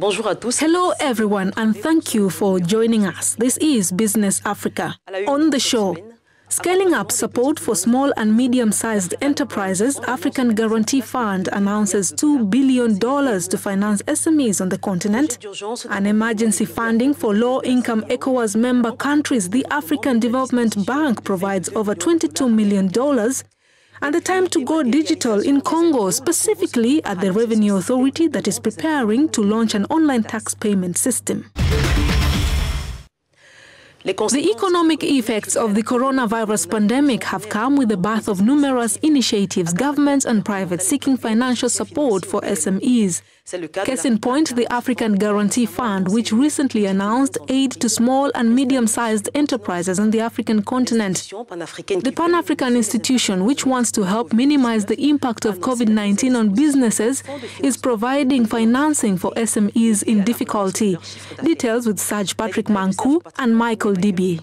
Hello everyone, and thank you for joining us. This is Business Africa. On the show, scaling up support for small and medium-sized enterprises, African Guarantee Fund announces $2 billion to finance SMEs on the continent. An emergency funding for low-income ECOWAS member countries, the African Development Bank provides over $22 million. And the time to go digital in Congo, specifically at the Revenue Authority that is preparing to launch an online tax payment system. The economic effects of the coronavirus pandemic have come with the birth of numerous initiatives, governments and private, seeking financial support for SMEs. Case in point, the African Guarantee Fund, which recently announced aid to small and medium-sized enterprises on the African continent. The Pan-African institution, which wants to help minimize the impact of COVID-19 on businesses, is providing financing for SMEs in difficulty. Details with Serge Patrick Manku and Michael Dibi.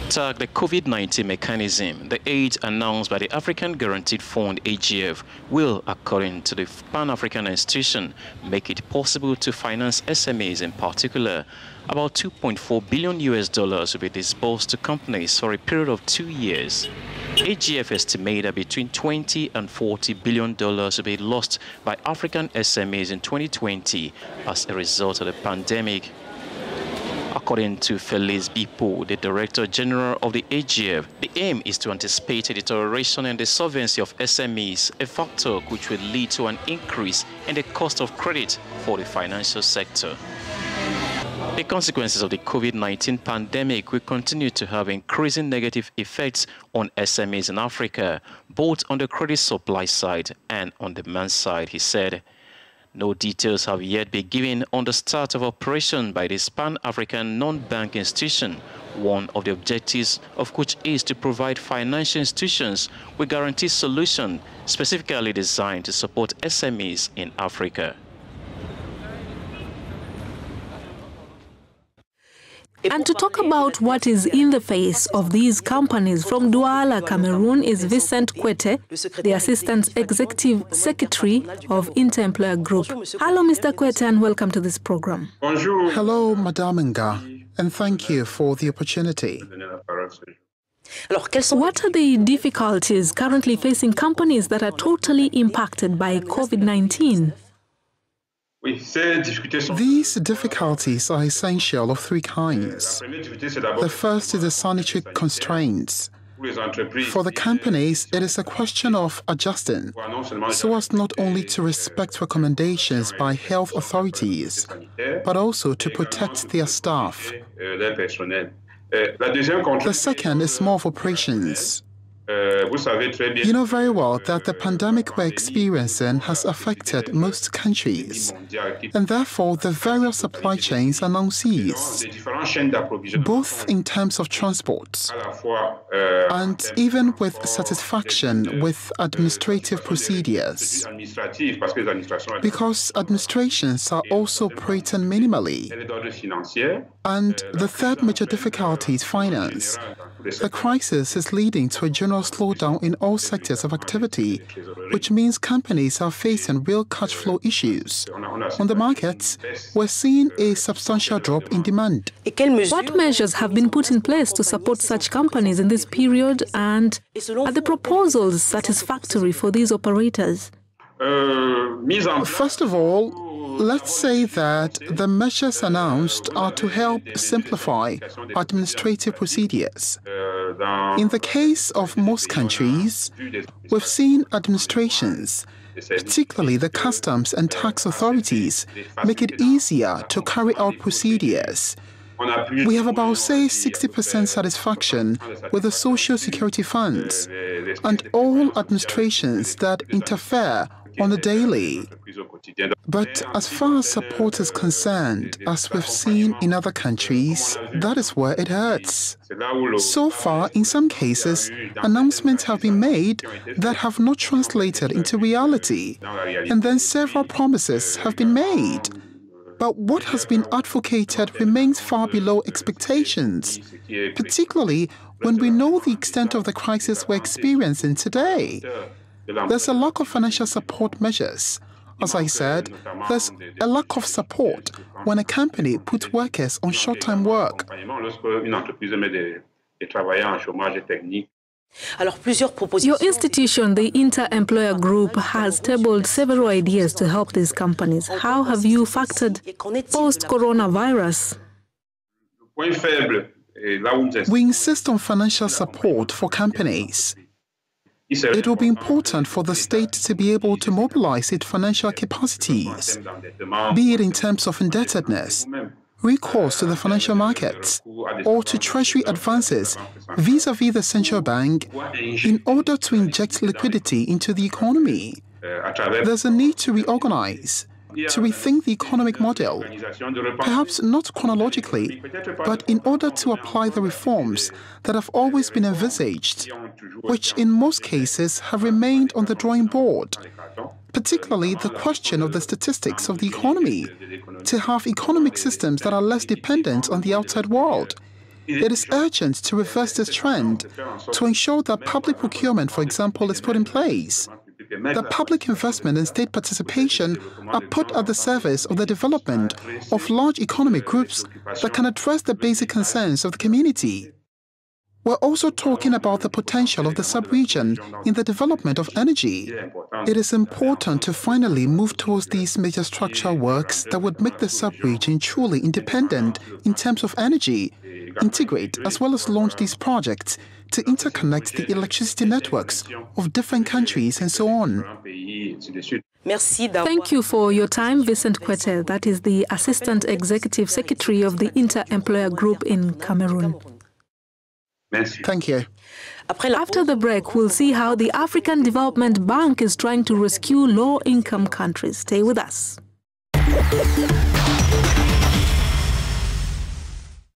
The COVID-19 mechanism, the aid announced by the African Guaranteed Fund AGF will, according to the Pan-African institution, make it possible to finance SMEs in particular. About $2.4 billion will be disbursed to companies for a period of 2 years. AGF estimates that between $20 and $40 billion will be lost by African SMEs in 2020 as a result of the pandemic. According to Felice Bipo, the Director General of the AGF, the aim is to anticipate a deterioration in the solvency of SMEs, a factor which will lead to an increase in the cost of credit for the financial sector. The consequences of the COVID-19 pandemic will continue to have increasing negative effects on SMEs in Africa, both on the credit supply side and on demand side, he said. No details have yet been given on the start of operation by this Pan-African non-bank institution, one of the objectives of which is to provide financial institutions with guaranteed solutions specifically designed to support SMEs in Africa. And to talk about what is in the face of these companies, from Douala, Cameroon, is Vincent Kwete, the Assistant Executive Secretary of Interemployer Group. Hello, Mr. Kwete, and welcome to this program. Bonjour. Hello, Madame Nga, and thank you for the opportunity. What are the difficulties currently facing companies that are totally impacted by COVID-19? These difficulties are essential of three kinds. The first is the sanitary constraints. For the companies, it is a question of adjusting so as not only to respect recommendations by health authorities, but also to protect their staff. The second is more of operations. You know very well that the pandemic we're experiencing has affected most countries, and therefore the various supply chains are now seized, both in terms of transport and even with satisfaction with administrative procedures, because administrations are also operating minimally. And the third major difficulty is finance. The crisis is leading to a general slowdown in all sectors of activity, which means companies are facing real cash flow issues. On the markets, we're seeing a substantial drop in demand. What measures have been put in place to support such companies in this period, and are the proposals satisfactory for these operators? First of all, let's say that the measures announced are to help simplify administrative procedures. In the case of most countries, we've seen administrations, particularly the customs and tax authorities, make it easier to carry out procedures. We have about, say, 60% satisfaction with the social security funds and all administrations that interfere on the daily. But as far as support is concerned, as we've seen in other countries, that is where it hurts. So far, in some cases, announcements have been made that have not translated into reality, and then several promises have been made. But what has been advocated remains far below expectations, particularly when we know the extent of the crisis we're experiencing today. There's a lack of financial support measures. As I said, there's a lack of support when a company puts workers on short-time work. Your institution, the Inter-Employer Group, has tabled several ideas to help these companies. How have you factored post-coronavirus? We insist on financial support for companies. It will be important for the state to be able to mobilize its financial capacities, be it in terms of indebtedness, recourse to the financial markets, or to treasury advances vis-à-vis the central bank in order to inject liquidity into the economy. There's a need to reorganize, to rethink the economic model, perhaps not chronologically, but in order to apply the reforms that have always been envisaged, which in most cases have remained on the drawing board, particularly the question of the statistics of the economy, to have economic systems that are less dependent on the outside world. It is urgent to reverse this trend, to ensure that public procurement, for example, is put in place, that public investment and state participation are put at the service of the development of large economic groups that can address the basic concerns of the community. We're also talking about the potential of the sub-region in the development of energy. It is important to finally move towards these major structural works that would make the sub-region truly independent in terms of energy, integrate as well as launch these projects to interconnect the electricity networks of different countries and so on. Thank you for your time, Vincent Kwete. That is the Assistant Executive Secretary of the Inter-Employer Group in Cameroon. Thank you. After the break, we'll see how the African Development Bank is trying to rescue low-income countries. Stay with us.